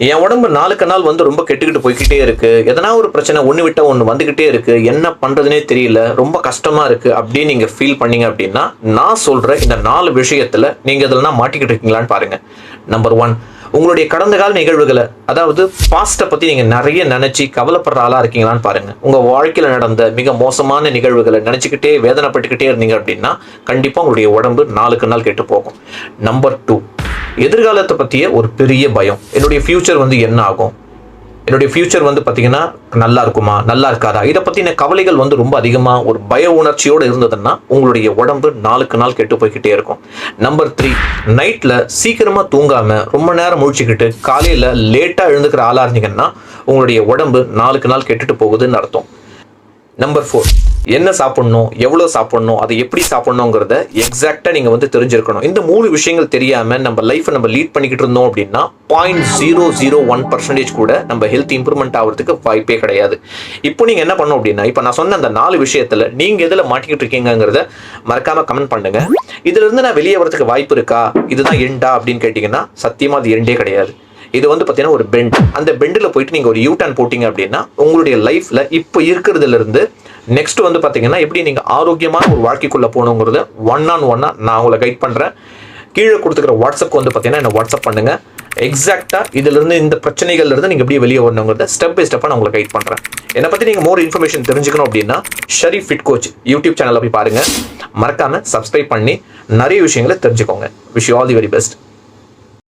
என் உடம்பு நாளுக்கு நாள் ரொம்ப கெட்டுக்கிட்டு போய்கிட்டே இருக்கு, எதனா ஒரு பிரச்சனை ஒன்று விட்ட ஒன்று வந்துகிட்டே இருக்கு, என்ன பண்றதுனே தெரியல, ரொம்ப கஷ்டமா இருக்கு அப்படின்னு நீங்க ஃபீல் பண்ணீங்க அப்படின்னா நான் சொல்ற இந்த 4 விஷயத்துல நீங்க இதெல்லாம் மாட்டிக்கிட்டு இருக்கீங்களான்னு பாருங்க. நம்பர் 1, உங்களுடைய கடந்த கால நிகழ்வுகளை, அதாவது பாஸ்ட்டை பத்தி நீங்க நிறைய நினைச்சு கவலைப்படுற ஆளா இருக்கீங்களான்னு பாருங்க. உங்க வாழ்க்கையில நடந்த மிக மோசமான நிகழ்வுகளை நினைச்சுக்கிட்டே வேதனைப்பட்டுக்கிட்டே இருந்தீங்க அப்படின்னா கண்டிப்பா உங்களுடைய உடம்பு நாளுக்கு நாள் கெட்டு போகும். நம்பர் 2, எதிர்காலத்தை பற்றிய ஒரு பெரிய பயம். என்னுடைய ஃபியூச்சர் என்ன ஆகும், என்னுடைய ஃபியூச்சர் பார்த்தீங்கன்னா நல்லா இருக்குமா நல்லா இருக்காதா, இதை பற்றின கவலைகள் ரொம்ப அதிகமாக ஒரு பய உணர்ச்சியோடு இருந்ததுன்னா உங்களுடைய உடம்பு நாளுக்கு நாள் கெட்டு போய்கிட்டே இருக்கும். நம்பர் 3, நைட்டில் சீக்கிரமாக தூங்காமல் ரொம்ப நேரம் முழிச்சுக்கிட்டு காலையில் லேட்டாக எழுந்துக்கிற ஆளாக இருந்தீங்கன்னா உங்களுடைய உடம்பு நாளுக்கு நாள் கெட்டுட்டு போகுதுன்னு அர்த்தம். நம்பர் 4, என்ன சாப்பிடணும், எவ்வளோ சாப்பிடணும், அதை எப்படி சாப்பிடணுங்கிறத எக்ஸாக்டாக நீங்கள் தெரிஞ்சிருக்கணும். இந்த 3 விஷயங்கள் தெரியாமல் நம்ம லைஃப்பை லீட் பண்ணிக்கிட்டு இருந்தோம் அப்படின்னா 0.001% கூட நம்ம ஹெல்த் இம்ப்ரூவ்மெண்ட் ஆகிறதுக்கு வாய்ப்பே கிடையாது. இப்போ நீங்கள் என்ன பண்ணணும் அப்படின்னா, இப்போ நான் சொன்ன அந்த 4 விஷயத்தில் நீங்கள் எதில் மாட்டிக்கிட்டு இருக்கீங்கிறத மறக்காமல் கமெண்ட் பண்ணுங்க. இதிலிருந்து நான் வெளியே வரதுக்கு வாய்ப்பு இருக்கா, இதுதான் எண்டா அப்படின்னு கேட்டிங்கன்னா சத்தியமாக அது எண்டே கிடையாது. இது பார்த்தீங்கன்னா ஒரு பெண்ட். அந்த பெண்டில் போயிட்டு நீங்கள் ஒரு யூ-டர்ன் போட்டிங்க அப்படின்னா உங்களுடைய லைஃப்பில் இப்போ இருக்கிறதுல இருந்து நெக்ஸ்ட் பார்த்தீங்கன்னா எப்படி நீங்கள் ஆரோக்கியமான ஒரு வாழ்க்கைக்குள்ளே போகணுங்கிறத 1-on-1 நான் உங்களை கைட் பண்ணுறேன். கீழே கொடுத்துக்கிற வாட்ஸ்அப் பார்த்தீங்கன்னா என்ன வாட்ஸ்அப் பண்ணுங்க. எக்ஸாக்டாக இதிலிருந்து இந்த பிரச்சனைகள்லேருந்து நீங்கள் எப்படி வெளியே வரணுங்கிறத ஸ்டெப் பை ஸ்டெப்பாக நான் உங்களை கைட் பண்ணுறேன். என்னை பற்றி நீங்கள் மோர் இன்ஃபர்மேஷன் தெரிஞ்சுக்கணும் அப்படின்னா ஷரீஃப் ஃபிட் கோச் யூடியூப் சேனலில் போய் பாருங்கள். மறக்காமல் சப்ஸ்கிரைப் பண்ணி நிறைய விஷயங்களை தெரிஞ்சுக்கோங்க. Wish you all the very best.